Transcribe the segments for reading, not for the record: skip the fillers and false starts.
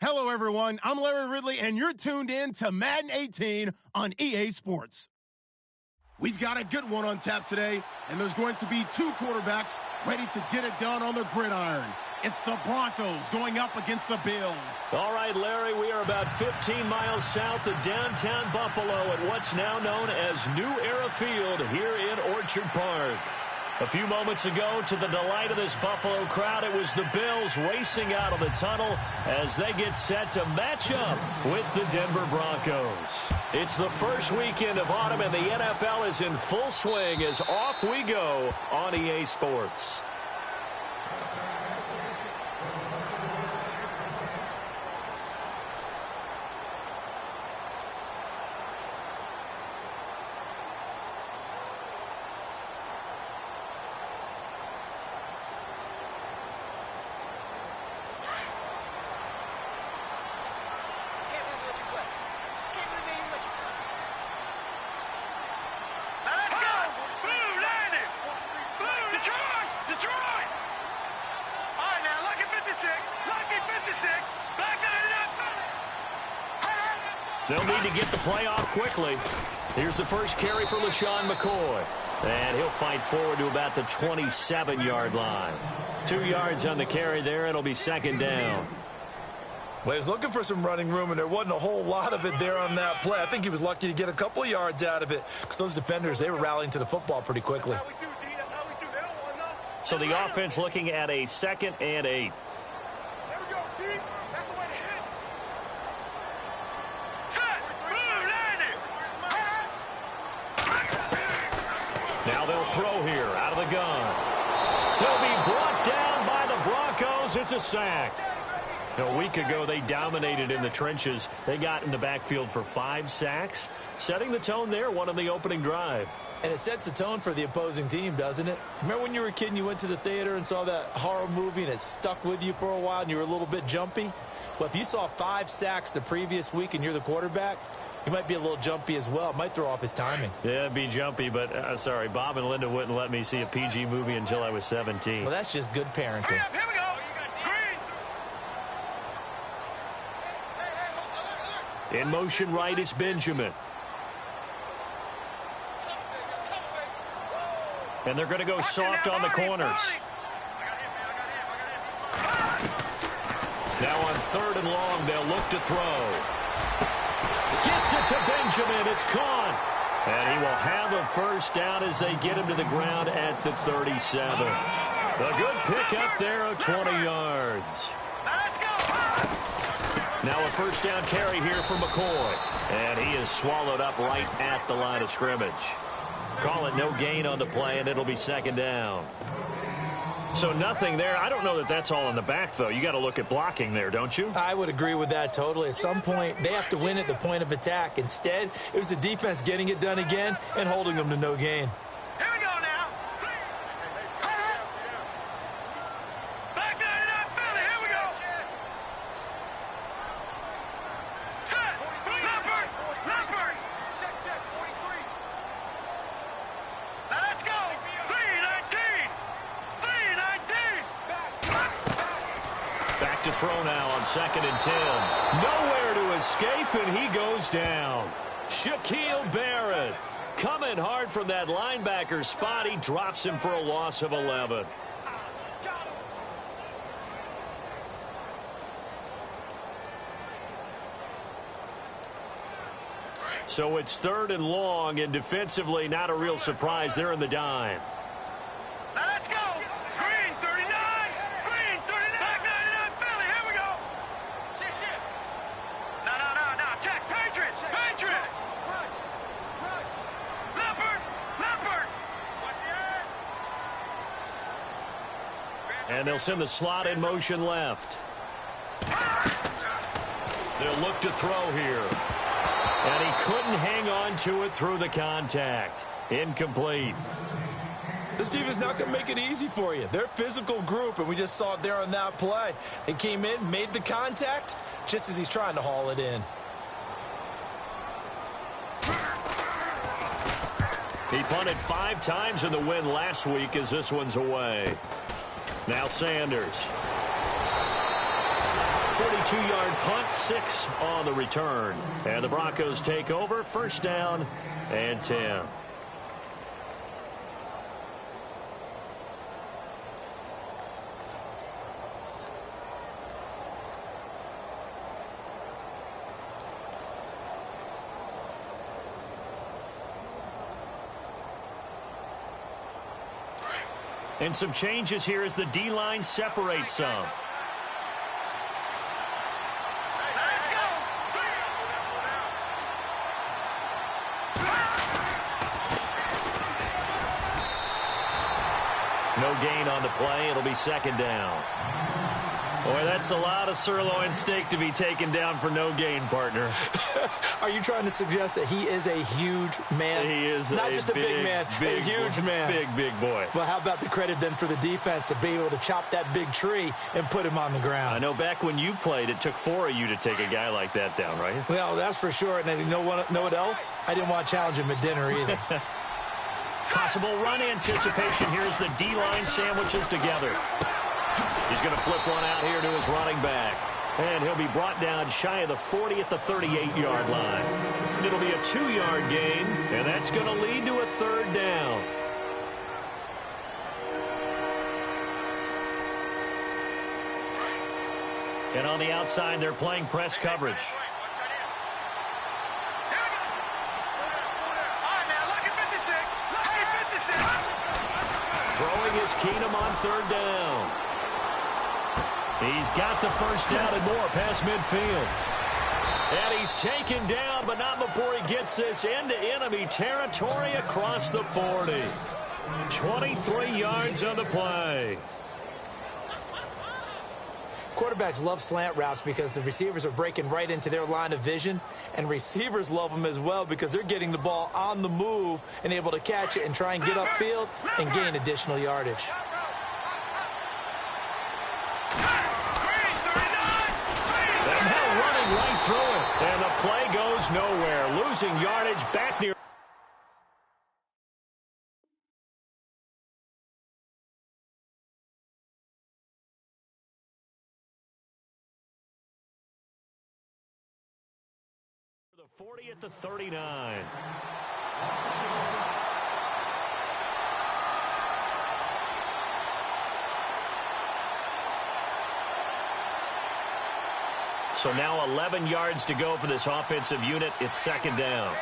Hello, everyone. I'm Larry Ridley, and you're tuned in to Madden 18 on EA Sports. We've got a good one on tap today, and there's going to be two quarterbacks ready to get it done on the gridiron. It's the Broncos going up against the Bills. All right, Larry, we are about 15 miles south of downtown Buffalo at what's now known as New Era Field here in Orchard Park. A few moments ago, to the delight of this Buffalo crowd, it was the Bills racing out of the tunnel as they get set to match up with the Denver Broncos. It's the first weekend of autumn, and the NFL is in full swing as off we go on EA Sports. They'll need to get the play off quickly. Here's the first carry for LaShawn McCoy. And he'll fight forward to about the 27-yard line. 2 yards on the carry there. It'll be second down. Well, he was looking for some running room, and there wasn't a whole lot of it there on that play. I think he was lucky to get a couple of yards out of it because those defenders, they were rallying to the football pretty quickly. So the offense looking at a 2nd and 8. Now they'll throw here out of the gun. He'll be brought down by the Broncos. It's a sack. A week ago, they dominated in the trenches. They got in the backfield for 5 sacks, setting the tone there, one on the opening drive. And it sets the tone for the opposing team, doesn't it? Remember when you were a kid and you went to the theater and saw that horror movie and it stuck with you for a while and you were a little bit jumpy? Well, if you saw 5 sacks the previous week and you're the quarterback, he might be a little jumpy as well. It might throw off his timing. Yeah, it'd be jumpy, but sorry, Bob and Linda wouldn't let me see a PG movie until I was 17. Well, that's just good parenting. Here we go. Green. In motion right is Benjamin. And they're going to go soft on the corners. Now on 3rd and long, they'll look to throw. Gets it to Benjamin. It's caught. And he will have a first down as they get him to the ground at the 37. A good pickup there of 20 yards. Now a first down carry here for McCoy. And he is swallowed up right at the line of scrimmage. Call it no gain on the play, and it'll be second down. So nothing there. I don't know that that's all in the back, though. You got to look at blocking there, don't you? I would agree with that totally. At some point, they have to win at the point of attack. Instead, it was the defense getting it done again and holding them to no gain. Here we go now. Back nine it up, Philly. Here we go. Set. Leopard. Check. 43. Now let's go. 3-19. Back to throw now on 2nd and 10. Nowhere to escape, and he goes down. Shaquille Barrett coming hard from that linebacker spot. He drops him for a loss of 11. So it's 3rd and long, and defensively not a real surprise. They're in the dime. Now let's go. Green 39. Green 39. Back 99. Philly. Here we go. Shit. No. Check. Patriots. Leopard. And they'll send the slot in motion left. They'll look to throw here. And he couldn't hang on to it through the contact. Incomplete. This defense is not going to make it easy for you. They're a physical group, and we just saw it there on that play. They came in, made the contact, just as he's trying to haul it in. He punted 5 times in the win last week as this one's away. Now Sanders. 2-yard punt, 6 on the return. And the Broncos take over, first down and 10. And some changes here as the D-line separates some. No gain on the play. It'll be second down. Boy, that's a lot of sirloin steak to be taken down for no gain, partner. Are you trying to suggest that he is a huge man? He is not just a big man, a huge man. Big boy. Well, how about the credit then for the defense to be able to chop that big tree and put him on the ground? I know back when you played, it took 4 of you to take a guy like that down, right? Well, that's for sure. And you know what else? I didn't want to challenge him at dinner either. Possible run anticipation. Here's the D-line sandwiches together. He's going to flip one out here to his running back. And he'll be brought down shy of the 40 at the 38-yard line. It'll be a 2-yard gain, and that's going to lead to a third down. And on the outside, they're playing press coverage. Throwing is Keenum on third down. He's got the first down and more past midfield. And he's taken down, but not before he gets this into enemy territory across the 40. 23 yards on the play. Quarterbacks love slant routes because the receivers are breaking right into their line of vision, and receivers love them as well because they're getting the ball on the move and able to catch it and try and get upfield and gain additional yardage. And now running right through it, and the play goes nowhere, losing yardage back near. The 40 at the 39. So now 11 yards to go for this offensive unit. It's second down.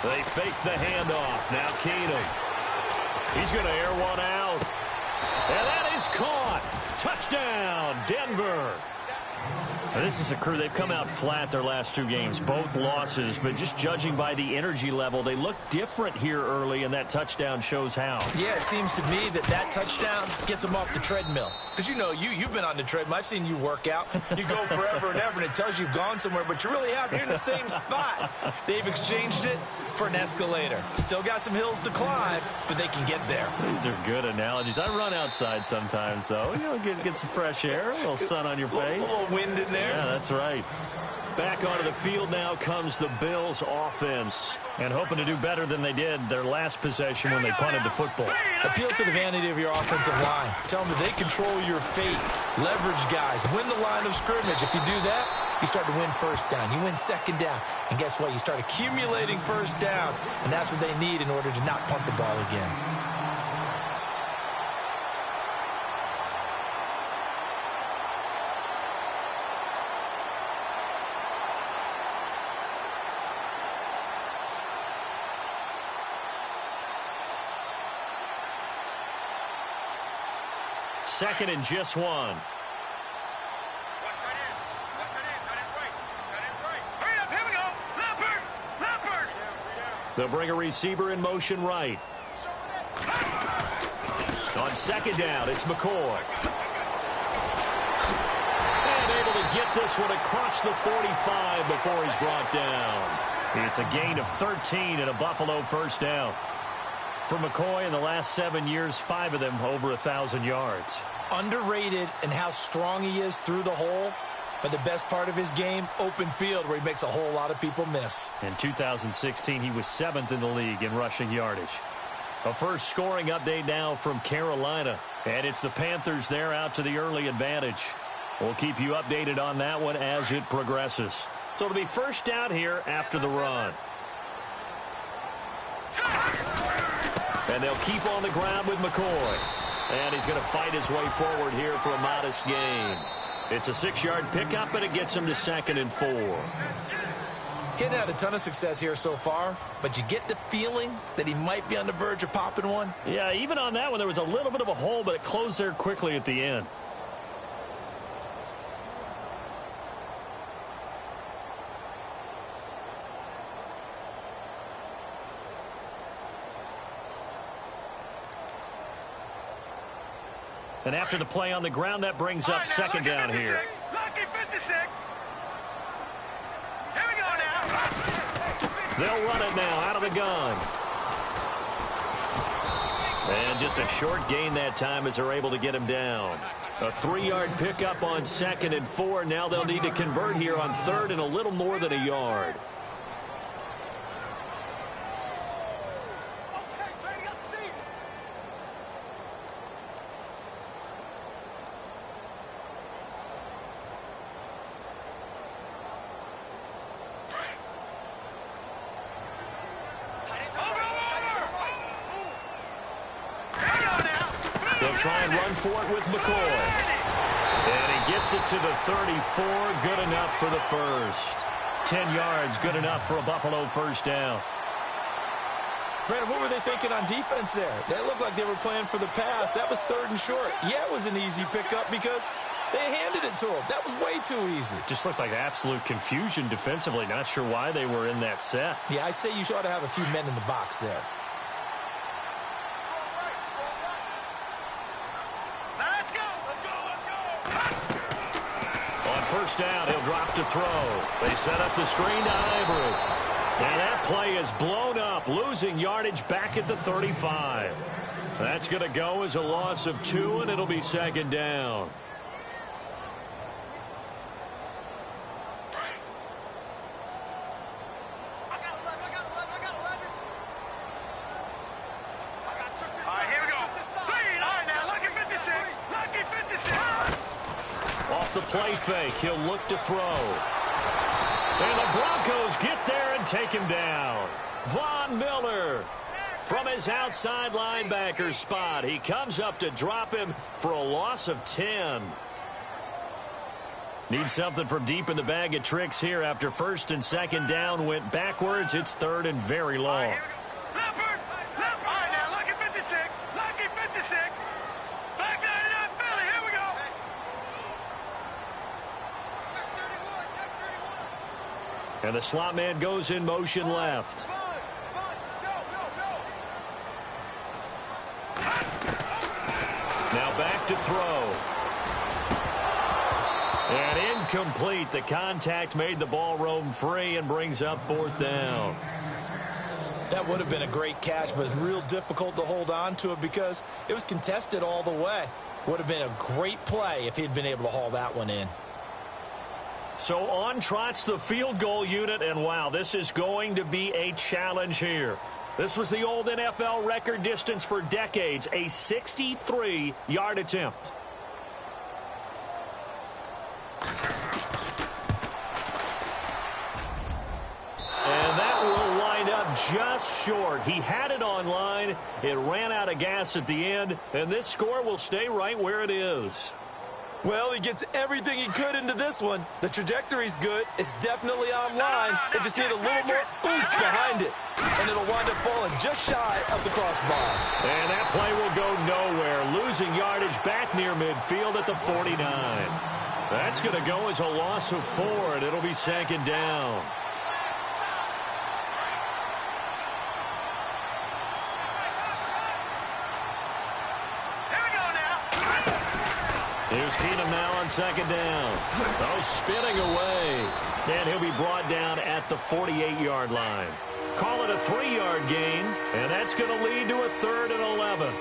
They fake the handoff. Now Keenum. He's going to air one out. And that is caught. Touchdown, Denver. Now, this is a crew. They've come out flat their last 2 games, both losses, but just judging by the energy level, they look different here early, and that touchdown shows how. Yeah, it seems to me that touchdown gets them off the treadmill. Because, you know, you've been on the treadmill. I've seen you work out. You go forever and ever, and it tells you you've gone somewhere, but you really have. You're in the same spot. They've exchanged it for an escalator. Still got some hills to climb, but they can get there. These are good analogies. I run outside sometimes, though. You know, get some fresh air, a little sun on your face. A little wind in there. Yeah, that's right. Back onto the field now comes the Bills offense. And hoping to do better than they did their last possession when they punted the football. Appeal to the vanity of your offensive line. Tell them that they control your fate. Leverage guys. Win the line of scrimmage. If you do that, you start to win first down. You win second down. And guess what? You start accumulating first downs. And that's what they need in order to not punt the ball again. Second and just 1. They'll bring a receiver in motion right. On second down, it's McCoy. And able to get this one across the 45 before he's brought down. It's a gain of 13 and a Buffalo first down. For McCoy, in the last 7 years, 5 of them over 1,000 yards. Underrated in how strong he is through the hole. But the best part of his game, open field, where he makes a whole lot of people miss. In 2016, he was 7th in the league in rushing yardage. A first scoring update now from Carolina. And it's the Panthers there out to the early advantage. We'll keep you updated on that one as it progresses. So it'll be first down here after the run. And they'll keep on the ground with McCoy. And he's going to fight his way forward here for a modest gain. It's a 6-yard pickup, and it gets him to 2nd and 4. Getting had a ton of success here so far, but you get the feeling that he might be on the verge of popping one. Yeah, even on that one, there was a little bit of a hole, but it closed there quickly at the end. And after the play on the ground, that brings up second down here. Lucky 56. Here we go now. They'll run it now out of the gun. And just a short gain that time as they're able to get him down. A 3-yard pickup on 2nd and 4. Now they'll need to convert here on 3rd and a little more than a yard. Try and run for it with McCoy. And he gets it to the 34. Good enough for the first. 10 yards, good enough for a Buffalo first down. Brandon, what were they thinking on defense there? That looked like they were playing for the pass. That was 3rd and short. Yeah, it was an easy pickup because they handed it to him. That was way too easy. Just looked like absolute confusion defensively. Not sure why they were in that set. Yeah, I'd say you ought to have a few men in the box there. First down, he'll drop to throw. They set up the screen to Ivory. And that play is blown up, losing yardage back at the 35. That's going to go as a loss of 2, and it'll be 2nd down. Play fake. He'll look to throw. And the Broncos get there and take him down. Von Miller from his outside linebacker spot. He comes up to drop him for a loss of 10. Need something from deep in the bag of tricks here after 1st and 2nd down went backwards. It's 3rd and very long. And the slot man goes in motion left. Now back to throw. And incomplete. The contact made the ball roam free and brings up 4th down. That would have been a great catch, but it's real difficult to hold on to it because it was contested all the way. Would have been a great play if he'd been able to haul that one in. So on trots the field goal unit, and wow, this is going to be a challenge here. This was the old NFL record distance for decades, a 63-yard attempt. And that will wind up just short. He had it on line. It ran out of gas at the end, and this score will stay right where it is. Well, he gets everything he could into this one. The trajectory's good. It's definitely online. They just need a little more oomph behind it. And it'll wind up falling just shy of the crossbar. And that play will go nowhere. Losing yardage back near midfield at the 49. That's going to go as a loss of 4, and it'll be 2nd down. Here's Keenum now on 2nd down. Oh, spinning away. And he'll be brought down at the 48-yard line. Call it a 3-yard gain, and that's going to lead to a 3rd and 11.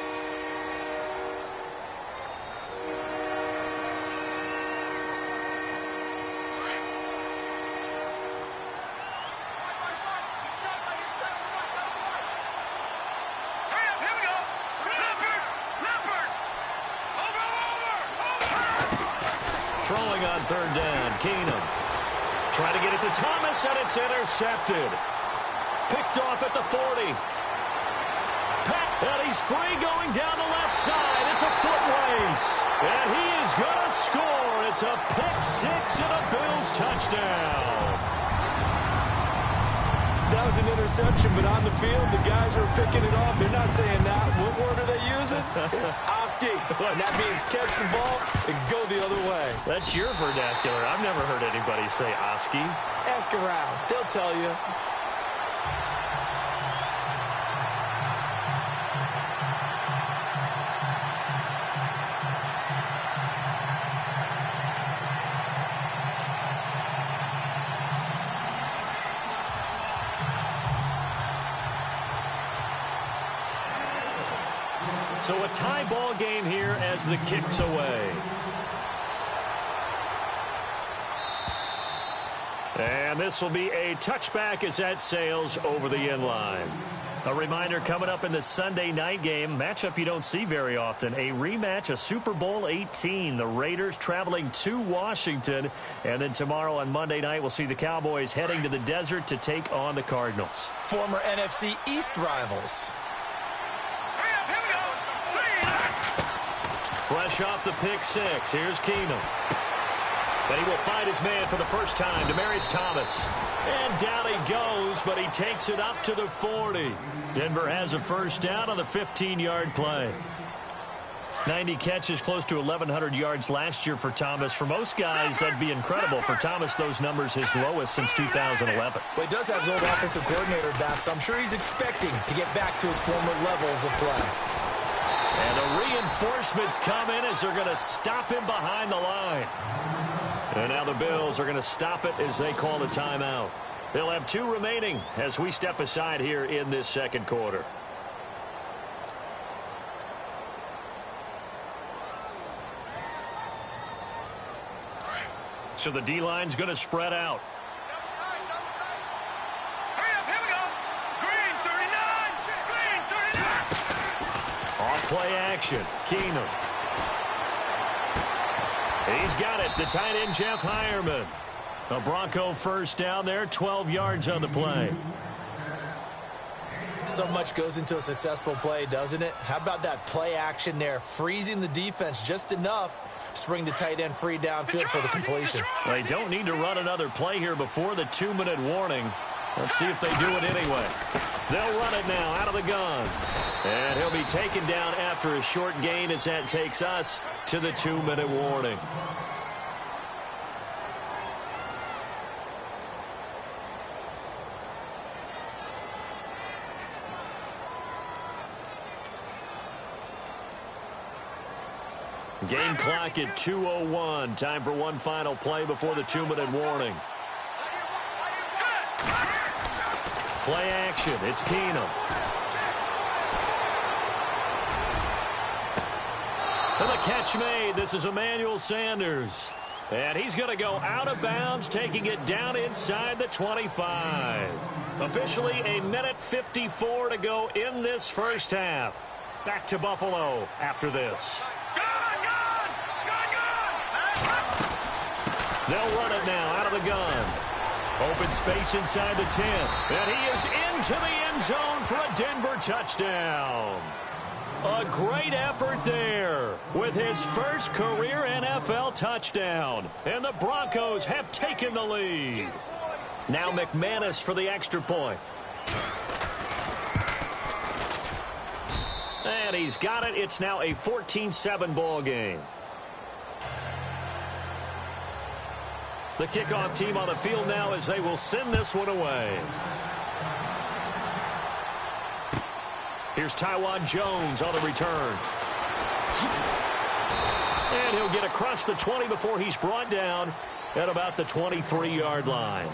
on third down. Keenum trying to get it to Thomas, and it's intercepted. Picked off at the 40. And he's free going down the left side. It's a foot race. And he is going to score. It's a pick six and a Bills touchdown. That was an interception, but on the field, the guys are picking it off. They're not saying that. What word are they using? It's Oski. And that means catch the ball and go the other way. That's your vernacular. I've never heard anybody say Oski. Ask around. They'll tell you. So a tie ball game here as the kick's away. And this will be a touchback as that sails over the end line. A reminder coming up in the Sunday night game, matchup you don't see very often, a rematch of Super Bowl 18. The Raiders traveling to Washington. And then tomorrow on Monday night, we'll see the Cowboys heading to the desert to take on the Cardinals. Former NFC East rivals. Fresh off the pick six, here's Keenum. And he will find his man for the first time, Demaryius Thomas. And down he goes, but he takes it up to the 40. Denver has a first down on the 15-yard play. 90 catches, close to 1,100 yards last year for Thomas. For most guys, that'd be incredible. For Thomas, those numbers his lowest since 2011. Well, he does have his old offensive coordinator back, so I'm sure he's expecting to get back to his former levels of play. And the reinforcements come in as they're going to stop him behind the line. And now the Bills are going to stop it as they call the timeout. They'll have 2 remaining as we step aside here in this second quarter. So the D-line's going to spread out. Play action. Keenum. He's got it. The tight end, Jeff Heuerman. A Bronco first down there, 12 yards on the play. So much goes into a successful play, doesn't it? How about that play action there? Freezing the defense just enough to bring the tight end free downfield for the completion. They don't need to run another play here before the 2-minute warning. Let's see if they do it anyway. They'll run it now out of the gun. And he'll be taken down after a short gain as that takes us to the 2-minute warning. Game clock at 2:01. Time for one final play before the 2-minute warning. Play action. It's Keenum. And the catch made. This is Emmanuel Sanders. And he's going to go out of bounds, taking it down inside the 25. Officially a minute 54 to go in this first half. Back to Buffalo after this. They'll run it now out of the gun. Open space inside the 10. And he is into the end zone for a Denver touchdown. A great effort there with his first career NFL touchdown. And the Broncos have taken the lead. Now McManus for the extra point. And he's got it. It's now a 14-7 ball game. The kickoff team on the field now as they will send this one away. Here's Taiwan Jones on the return. And he'll get across the 20 before he's brought down at about the 23-yard line.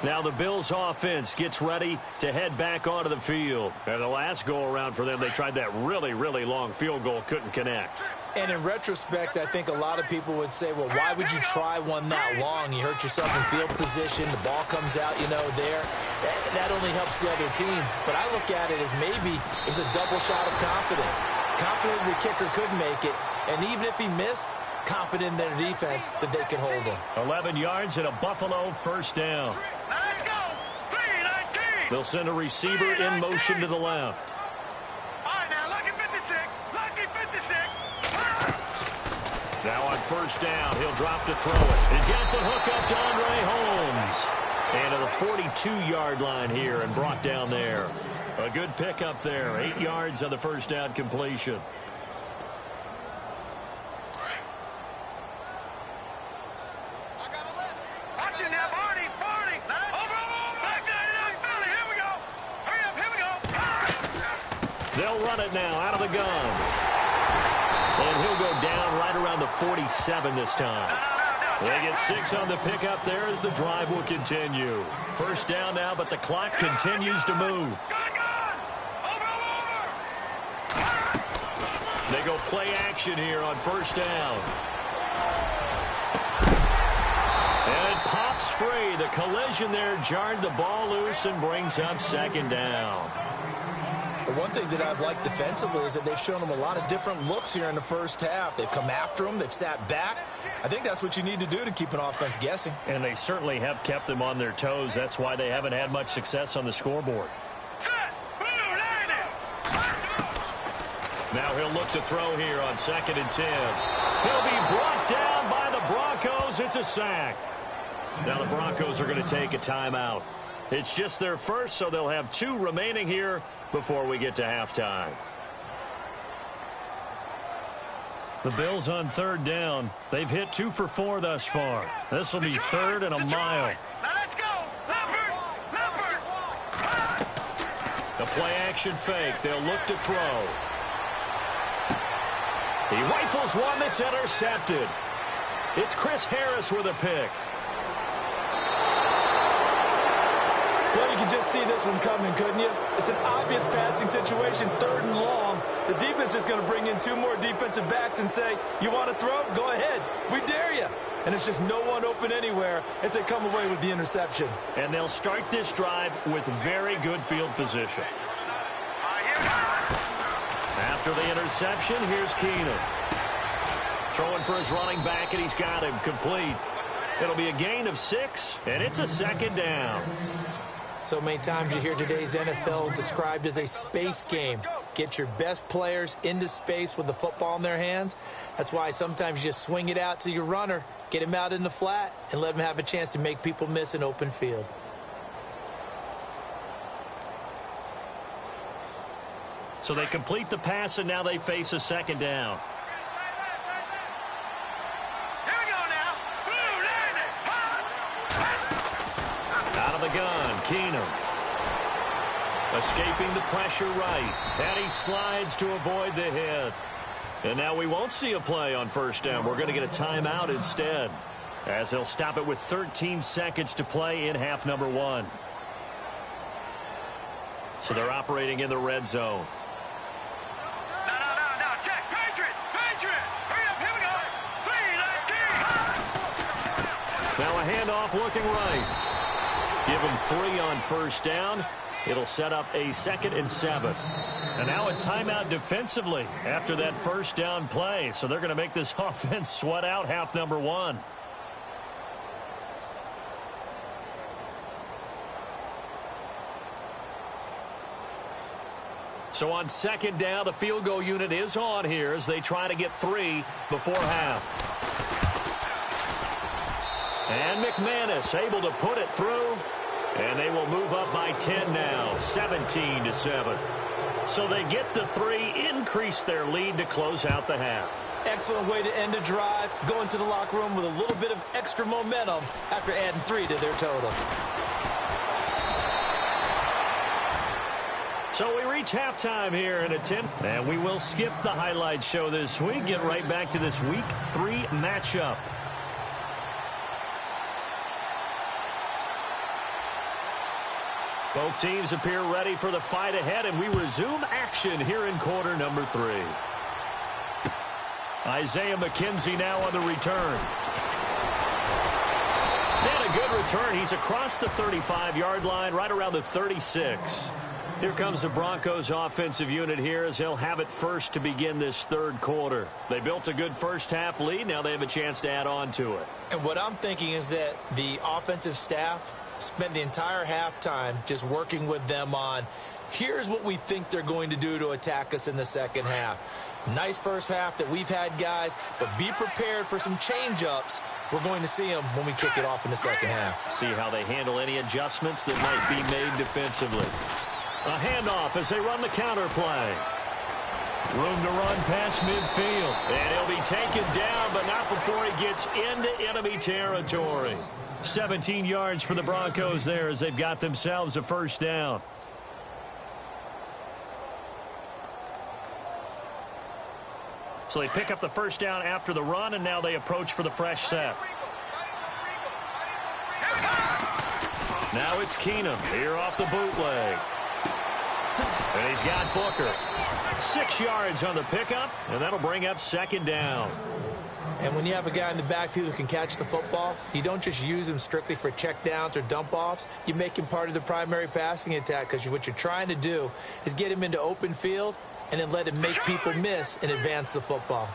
Now the Bills offense gets ready to head back onto the field. And the last go-around for them, they tried that really, really long field goal, couldn't connect. And in retrospect, I think a lot of people would say, well, why would you try one that long? You hurt yourself in field position. The ball comes out, there. That only helps the other team. But I look at it as maybe it was a double shot of confidence. Confident the kicker could make it. And even if he missed, confident in their defense that they can hold them. 11 yards and a Buffalo first down. Now let's go. 3-19. They'll send a receiver in motion to the left. All right, now, lucky 56. Lucky 56. Now on first down, he'll drop to throw it. He's got the hook up to Andre Holmes. And to the 42-yard line here and brought down there. A good pickup there. 8 yards on the first down completion. Watch it now, Barney. Over. Back 99 Philly. Here we go. Hurry up, here we go. They'll run it now out of the gun. And he'll go down right around the 47 this time. They get 6 on the pickup there as the drive will continue. First down now, but the clock continues to move. Over. They go play action here on first down. And it pops free. The collision there jarred the ball loose and brings up second down. The one thing that I've liked defensively is that they've shown them a lot of different looks here in the first half. They've come after them. They've sat back. I think that's what you need to do to keep an offense guessing. And they certainly have kept them on their toes. That's why they haven't had much success on the scoreboard. Now he'll look to throw here on 2nd and 10. He'll be brought down by the Broncos. It's a sack. Now the Broncos are going to take a timeout. It's just their first, so they'll have 2 remaining here before we get to halftime. The Bills on third down. They've hit 2 for 4 thus far. This will be third and a mile. Now let's go. Leopard. The play action fake. They'll look to throw. He rifles one that's intercepted. It's Chris Harris with a pick. Well, you can just see this one coming, couldn't you? It's an obvious passing situation, 3rd and long. The defense is going to bring in 2 more defensive backs and say, you want to throw? Go ahead. We dare you. And it's just no one open anywhere as they come away with the interception. And they'll start this drive with very good field position. After the interception, here's Keenum. Throwing for his running back, and he's got him complete. It'll be a gain of 6, and it's a second down. So many times you hear today's NFL described as a space game. Get your best players into space with the football in their hands. That's why sometimes you just swing it out to your runner, get him out in the flat, and let him have a chance to make people miss an open field. So they complete the pass, and now they face a second down. Here we go now. Out of the gun, Keenum. Escaping the pressure right. And he slides to avoid the hit. And now we won't see a play on first down. We're going to get a timeout instead, as they'll stop it with 13 seconds to play in half number 1. So they're operating in the red zone. Now, check. Patriot. Hurry up, here we go. 3-19. Now a handoff looking right. Give him 3 on first down. It'll set up a 2nd and 7. And now a timeout defensively after that first down play. So they're going to make this offense sweat out half number 1. So on second down, the field goal unit is on here as they try to get 3 before half. And McManus able to put it through. And they will move up by 10 now, 17-7. So they get the 3, increase their lead to close out the half. Excellent way to end a drive, going to the locker room with a little bit of extra momentum after adding 3 to their total. So we reach halftime here in a 10. And we will skip the highlight show this week, get right back to this Week 3 matchup. Both teams appear ready for the fight ahead, and we resume action here in quarter number 3. Isaiah McKenzie now on the return. And a good return. He's across the 35-yard line, right around the 36. Here comes the Broncos offensive unit here as they'll have it first to begin this third quarter. They built a good first-half lead. Now they have a chance to add on to it. And what I'm thinking is that the offensive staff spent the entire halftime just working with them on, here's what we think they're going to do to attack us in the second half. Nice first half that we've had, guys, but be prepared for some change-ups. We're going to see them when we kick it off in the second half. See how they handle any adjustments that might be made defensively. A handoff as they run the counter play. Room to run past midfield. And he'll be taken down, but not before he gets into enemy territory. 17 yards for the Broncos there as they've got themselves a first down. So they pick up the first down after the run, and now they approach for the fresh set. Now it's Keenum here off the bootleg. And he's got Booker. 6 yards on the pickup, and that'll bring up second down. And when you have a guy in the backfield who can catch the football, you don't just use him strictly for checkdowns or dump-offs. You make him part of the primary passing attack because what you're trying to do is get him into open field and then let him make people miss and advance the football.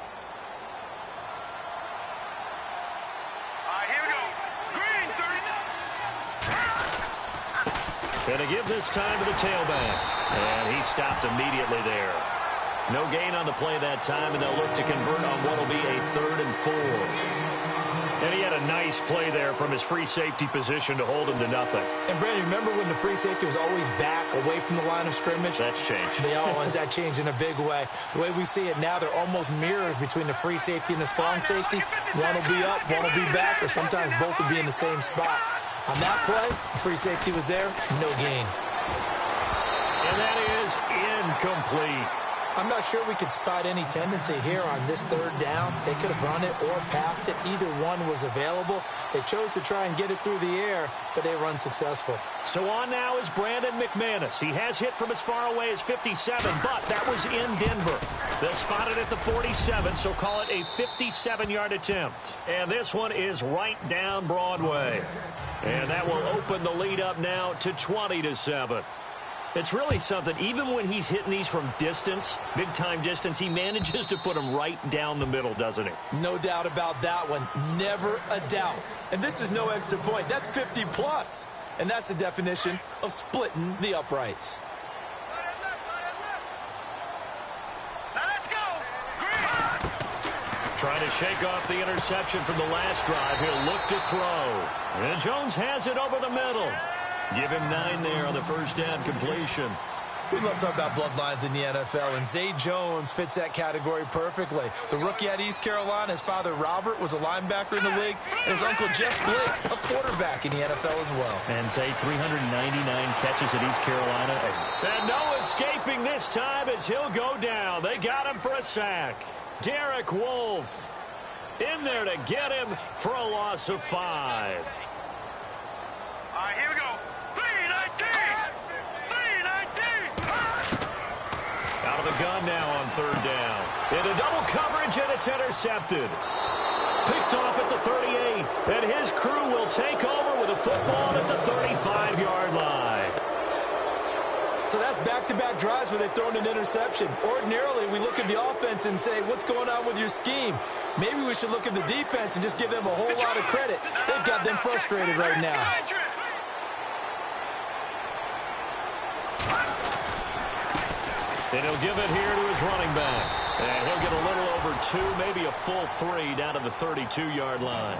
Here we go. Green, 39. Going to give this time to the tailback. And he stopped immediately there. No gain on the play that time, and they'll look to convert on what will be a 3rd and 4. And he had a nice play there from his free safety position to hold him to nothing. And, Brandon, remember when the free safety was always back away from the line of scrimmage? That's changed. That changed in a big way. The way we see it now, they're almost mirrors between the free safety and the strong safety. One will be up, one will be back, or sometimes both will be in the same spot. On that play, the free safety was there, no gain. And that is incomplete. I'm not sure we could spot any tendency here on this third down. They could have run it or passed it. Either one was available. They chose to try and get it through the air, but they were unsuccessful. So on now is Brandon McManus. He has hit from as far away as 57, but that was in Denver. They'll spot it at the 47, so call it a 57-yard attempt. And this one is right down Broadway. And that will open the lead up now to 20-7. It's really something. Even when he's hitting these from distance, big-time distance, he manages to put them right down the middle, doesn't he? No doubt about that one. Never a doubt. And this is no extra point. That's 50-plus. And that's the definition of splitting the uprights. Now let's go. Green. Trying to shake off the interception from the last drive. He'll look to throw. And Jones has it over the middle. Give him 9 there on the first down completion. We love talking about bloodlines in the NFL, and Zay Jones fits that category perfectly. The rookie at East Carolina, his father Robert was a linebacker in the league, and his uncle Jeff Blake, a quarterback in the NFL as well. And Zay, 399 catches at East Carolina. And no escaping this time as he'll go down. They got him for a sack. Derek Wolfe in there to get him for a loss of 5. Here we go. 319. 319. Out of the gun now on third down. Into double coverage, and it's intercepted. Picked off at the 38. And his crew will take over with a football at the 35-yard line. So that's back-to-back drives where they've thrown an interception. Ordinarily, we look at the offense and say, what's going on with your scheme? Maybe we should look at the defense and just give them a whole lot of credit. They've got them frustrated right now. And he'll give it here to his running back. And he'll get a little over 2, maybe a full 3 down to the 32-yard line.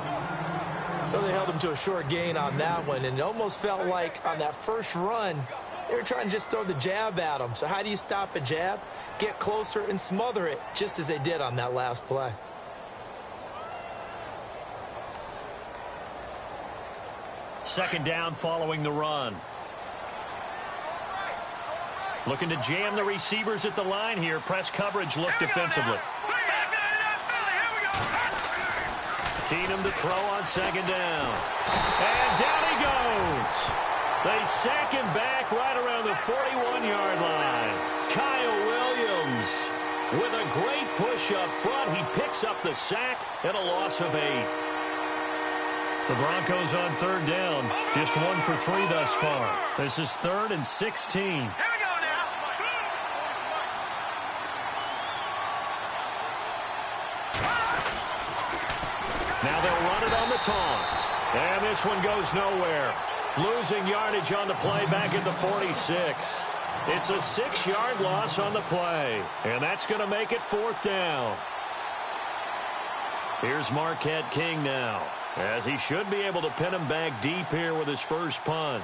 Though they held him to a short gain on that one, and it almost felt like on that first run, they were trying to just throw the jab at him. So how do you stop a jab? Get closer and smother it, just as they did on that last play. Second down following the run. Looking to jam the receivers at the line here. Press coverage look defensively. Keenum to throw on second down. And down he goes. They sack him back right around the 41-yard line. Kyle Williams with a great push up front. He picks up the sack and a loss of 8. The Broncos on third down. Just 1 for 3 thus far. This is 3rd and 16. Here we go toss. And this one goes nowhere. Losing yardage on the play back at the 46. It's a 6-yard loss on the play. And that's going to make it 4th down. Here's Marquette King now, as he should be able to pin him back deep here with his first punt.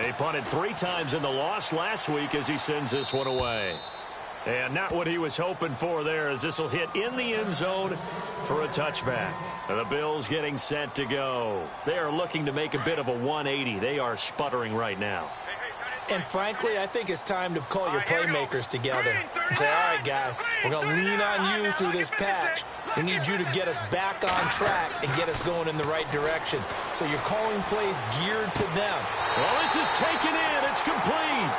He punted 3 times in the loss last week as he sends this one away. And not what he was hoping for there, as this will hit in the end zone for a touchback. And the Bills getting set to go. They are looking to make a bit of a 180. They are sputtering right now. And frankly, I think it's time to call your playmakers together and say, all right, guys, we're going to lean on you through this patch. We need you to get us back on track and get us going in the right direction. So you're calling plays geared to them. Well, this is taken in. It's complete.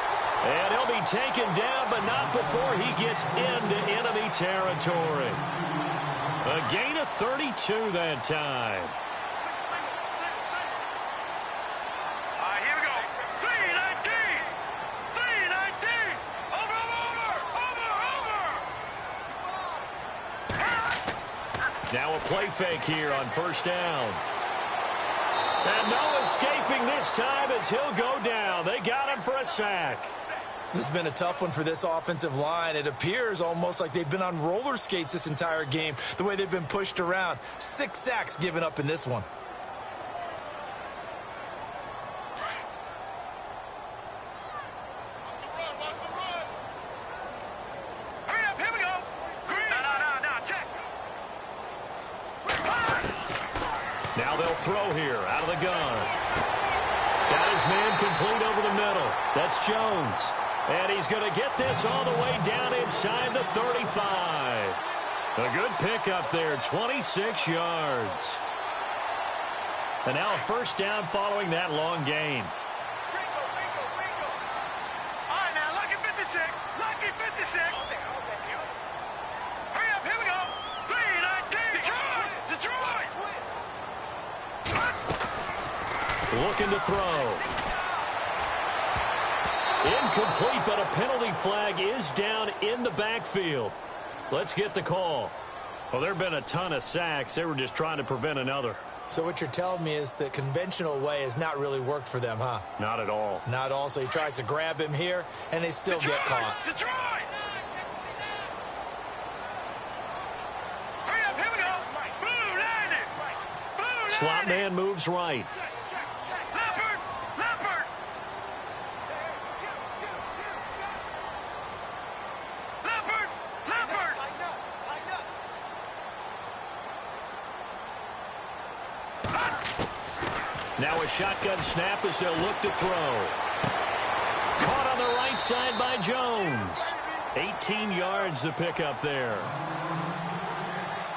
And he'll be taken down, but not before he gets into enemy territory. A gain of 32 that time. Here we go. 319. 319. Over. Now a play fake here on 1st down. And no escaping this time as he'll go down. They got him for a sack. This has been a tough one for this offensive line. It appears almost like they've been on roller skates this entire game, the way they've been pushed around. 6 sacks given up in this one. Hurry up, here we go. No, check. Now they'll throw here out of the gun. Got his man complete over the middle. That's Jones. And he's going to get this all the way down inside the 35. A good pickup there, 26 yards. And now a 1st down following that long gain. All right, now, lucky 56. Lucky 56. Hurry up, here we go. 319. Detroit. Looking to throw. Incomplete, but a penalty flag is down in the backfield. Let's get the call. Well, there have been a ton of sacks. They were just trying to prevent another. So what you're telling me is the conventional way has not really worked for them, huh? Not at all. Not all. So he tries to grab him here, and they still get caught. Detroit. Hurry up, here we go. Blue, 90. Blue, Slot man moves right. Now a shotgun snap as they'll look to throw. Caught on the right side by Jones. 18 yards to pick up there.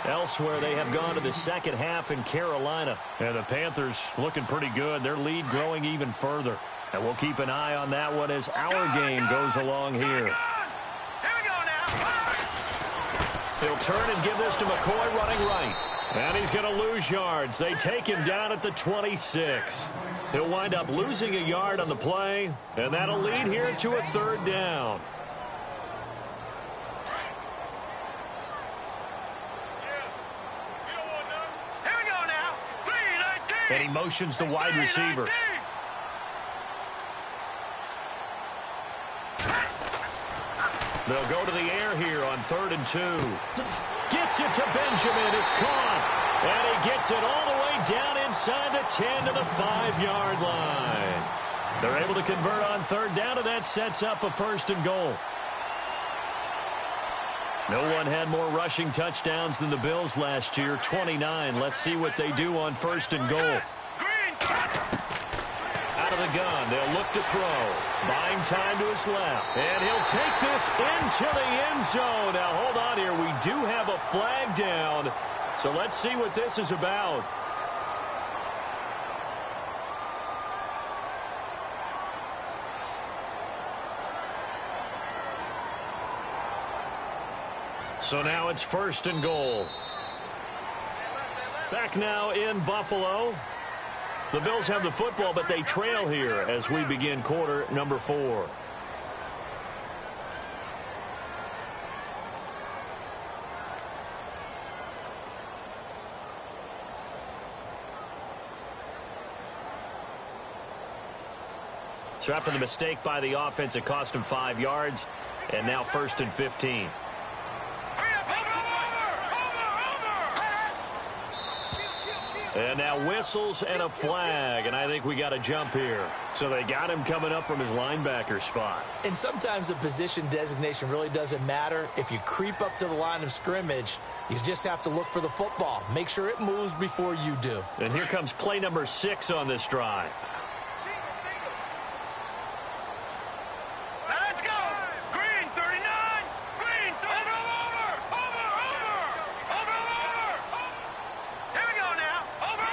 Elsewhere, they have gone to the second half in Carolina. And the Panthers looking pretty good. Their lead growing even further. And we'll keep an eye on that one as our game goes along here. He'll turn and give this to McCoy running right. And he's going to lose yards. They take him down at the 26. He'll wind up losing a yard on the play, and that'll lead here to a 3rd down. Here we go now. 319. And he motions the wide receiver. They'll go to the air here on 3rd and 2. Gets it to Benjamin. It's caught. And he gets it all the way down inside the 10 to the 5-yard line. They're able to convert on 3rd down, and that sets up a 1st and goal. No one had more rushing touchdowns than the Bills last year, 29. Let's see what they do on 1st and goal. Out of the gun, they'll look to throw. Buying time to his left. And he'll take this into the end zone. Now, hold on here. We do have a flag down. So let's see what this is about. So now it's 1st and goal. Back now in Buffalo. The Bills have the football, but they trail here as we begin quarter number 4. So after the mistake by the offense, it cost him 5 yards, and now 1st and 15. And now whistles and a flag, and I think we got a jump here. So they got him coming up from his linebacker spot. And sometimes the position designation really doesn't matter. If you creep up to the line of scrimmage, you just have to look for the football. Make sure it moves before you do. And here comes play number 6 on this drive. Let's go! Green 39! Green 30! Over! Here we go now! Over!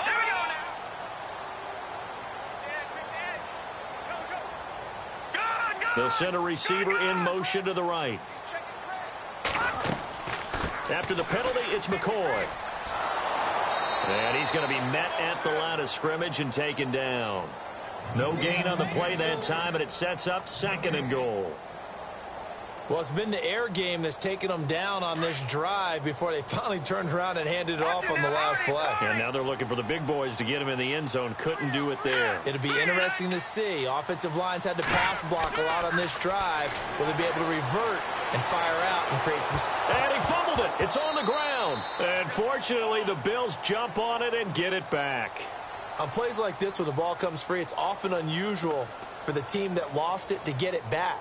Here we go now! Good! The center receiver in motion to the right. After the penalty, it's McCoy. And he's going to be met at the line of scrimmage and taken down. No gain on the play that time, and it sets up 2nd and goal. Well, it's been the air game that's taken them down on this drive before they finally turned around and handed it off on the last play. And now they're looking for the big boys to get him in the end zone. Couldn't do it there. It'll be interesting to see. Offensive lines had to pass block a lot on this drive. Will they be able to revert and fire out and create some... And he fumbled it. It's on the ground. And fortunately, the Bills jump on it and get it back. On plays like this, when the ball comes free, it's often unusual for the team that lost it to get it back.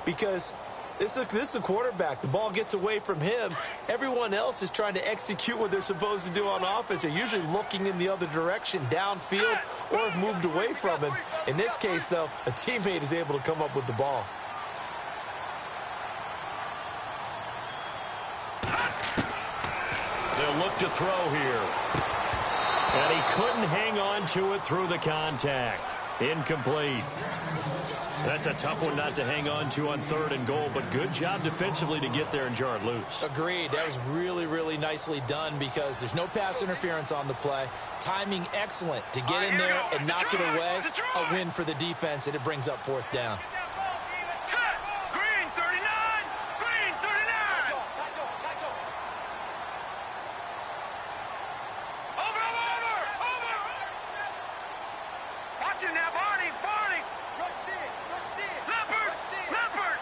Because this is the quarterback. The ball gets away from him. Everyone else is trying to execute what they're supposed to do on offense. They're usually looking in the other direction, downfield, or have moved away from him. In this case, though, a teammate is able to come up with the ball. They'll look to throw here. And he couldn't hang on to it through the contact. Incomplete. That's a tough one not to hang on to on 3rd and goal, but good job defensively to get there and jar it loose. Agreed. That was really, really nicely done because there's no pass interference on the play. Timing excellent to get in there and knock it away. A win for the defense, and it brings up 4th down. Green 39! Green 39! Over! Watch it now, Barney! Leopard!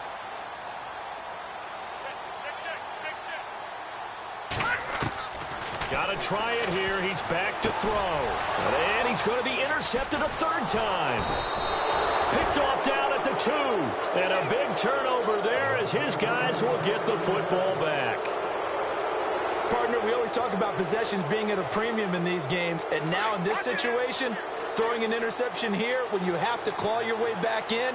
Got to try it here. He's back to throw. And he's going to be intercepted a 3rd time. Picked off down at the 2. And a big turnover there as his guys will get the football back. Partner, we always talk about possessions being at a premium in these games. And now in this situation, throwing an interception here when you have to claw your way back in,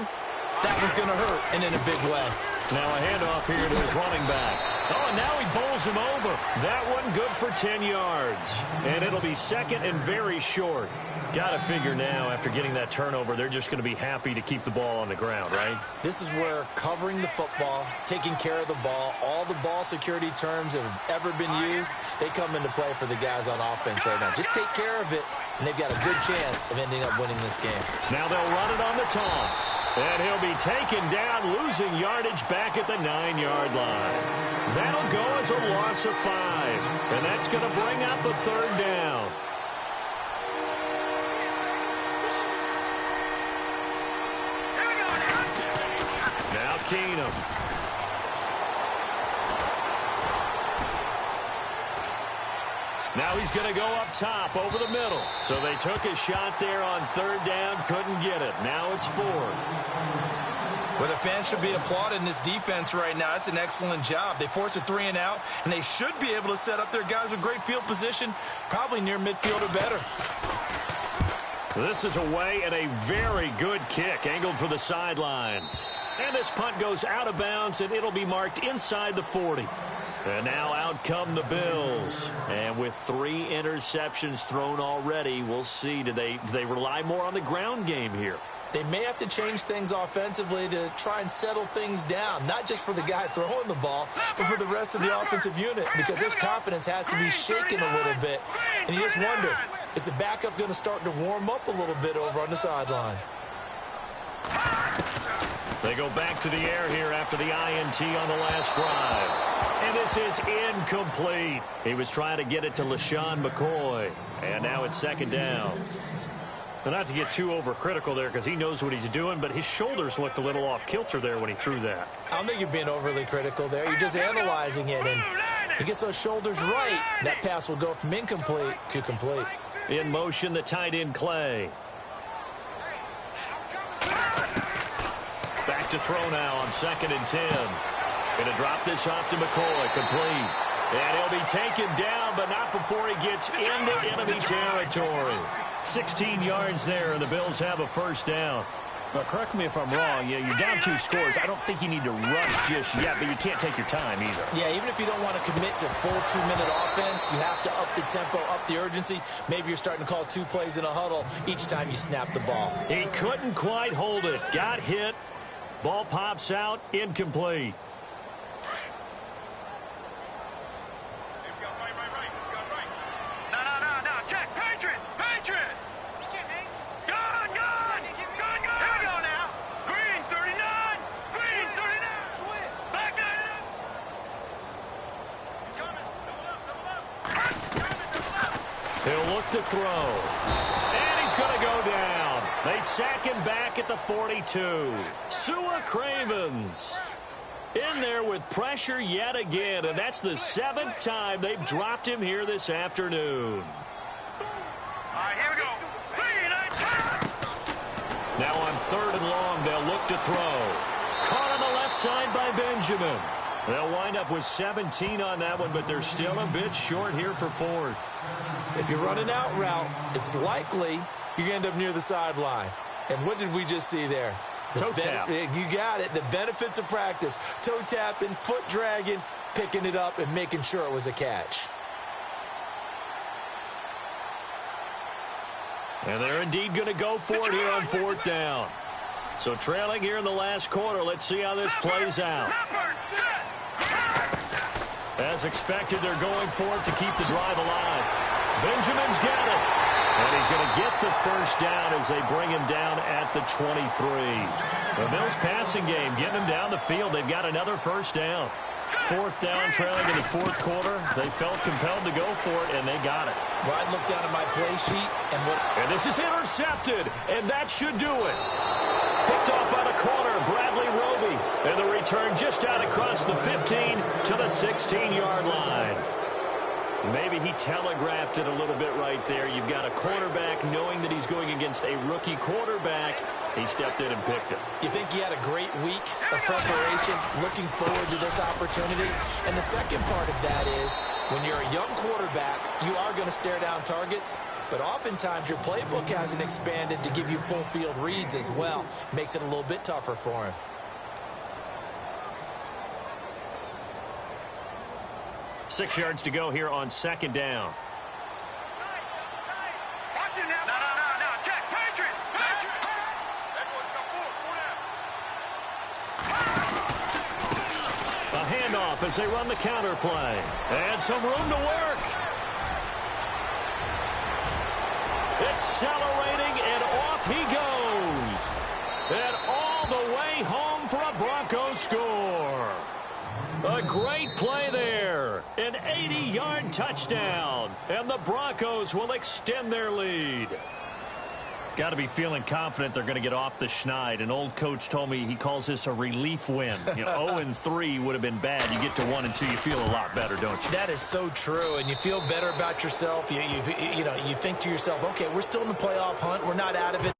that one's going to hurt, and in a big way. Now a handoff here to his running back. Oh, and now he bowls him over. That one good for 10 yards. And it'll be 2nd and very short. Got to figure now, after getting that turnover, they're just going to be happy to keep the ball on the ground, right? This is where covering the football, taking care of the ball, all the ball security terms that have ever been used, they come into play for the guys on offense right now. Just take care of it, and they've got a good chance of ending up winning this game. Now they'll run it on the toss. And he'll be taken down, losing yardage back at the 9-yard line. That'll go as a loss of 5. And that's going to bring up a 3rd down. Now Keenum. Now he's going to go up top over the middle. So they took a shot there on 3rd down, couldn't get it. Now it's 4th. Well, the fans should be applauding this defense right now. It's an excellent job. They force a 3 and out, and they should be able to set up their guys with great field position, probably near midfield or better. This is away and a very good kick, angled for the sidelines. And this punt goes out of bounds, and it'll be marked inside the 40. And now out come the Bills. And with 3 interceptions thrown already, we'll see. Do they rely more on the ground game here? They may have to change things offensively to try and settle things down, not just for the guy throwing the ball, but for the rest of the offensive unit, because their confidence has to be shaken a little bit. And you just wonder, is the backup going to start to warm up a little bit over on the sideline? They go back to the air here after the INT on the last drive. And this is incomplete. He was trying to get it to LaShawn McCoy. And now it's 2nd down. But not to get too overcritical there because he knows what he's doing, but his shoulders looked a little off kilter there when he threw that. I don't think you're being overly critical there. You're just analyzing it, and he gets those shoulders right. That pass will go from incomplete to complete. In motion, the tight end, Clay. Back to throw now on 2nd and 10. Going to drop this off to McCoy, complete. And he'll be taken down, but not before he gets into enemy territory. 16 yards there, and the Bills have a first down. Well, correct me if I'm wrong. Yeah, you're down 2 scores. I don't think you need to rush just yet, but you can't take your time either. Yeah, even if you don't want to commit to full 2-minute offense, you have to up the tempo, up the urgency. Maybe you're starting to call 2 plays in a huddle each time you snap the ball. He couldn't quite hold it. Got hit. Ball pops out, incomplete. He'll look to throw. And he's going to go down. They sack him back at the 42. Sua Cravens in there with pressure yet again, and that's the 7th time they've dropped him here this afternoon. All right, here we go. Now on 3rd and long, they'll look to throw. Caught on the left side by Benjamin. They'll wind up with 17 on that one, but they're still a bit short here for 4th. If you're running out route, it's likely you're going to end up near the sideline. And what did we just see there? Toe tap. You got it. The benefits of practice. Toe tapping, foot dragging, picking it up, and making sure it was a catch. And they're indeed going to go for it here on 4th down. So trailing here in the last quarter. Let's see how this plays out. As expected, they're going for it to keep the drive alive. Benjamin's got it. And he's going to get the first down as they bring him down at the 23. The Bills passing game, getting him down the field. They've got another first down. 4th down, trailing in the 4th quarter. They felt compelled to go for it, and they got it. Well, I looked down at my play sheet. And this is intercepted, and that should do it. Picked off by the corner, Bradley Roby. And the return just out across the 15 to the 16-yard line. Maybe he telegraphed it a little bit right there. You've got a quarterback knowing that he's going against a rookie quarterback. He stepped in and picked it. You think he had a great week of preparation, looking forward to this opportunity? And the second part of that is, when you're a young quarterback, you are going to stare down targets, but oftentimes your playbook hasn't expanded to give you full field reads as well. Makes it a little bit tougher for him. Six yards to go here on 2nd down. Watch it now. No. Check. Patriot. A handoff as they run the counter play. And some room to work. Accelerating, and off he goes. And all the way home for a Broncos score. A great play there. An 80-yard touchdown. And the Broncos will extend their lead. Got to be feeling confident they're going to get off the schneid. An old coach told me he calls this a relief win. 0-3 would have been bad. You get to 1-2, you feel a lot better, don't you? That is so true, and you feel better about yourself. You think to yourself, okay, we're still in the playoff hunt. We're not out of it.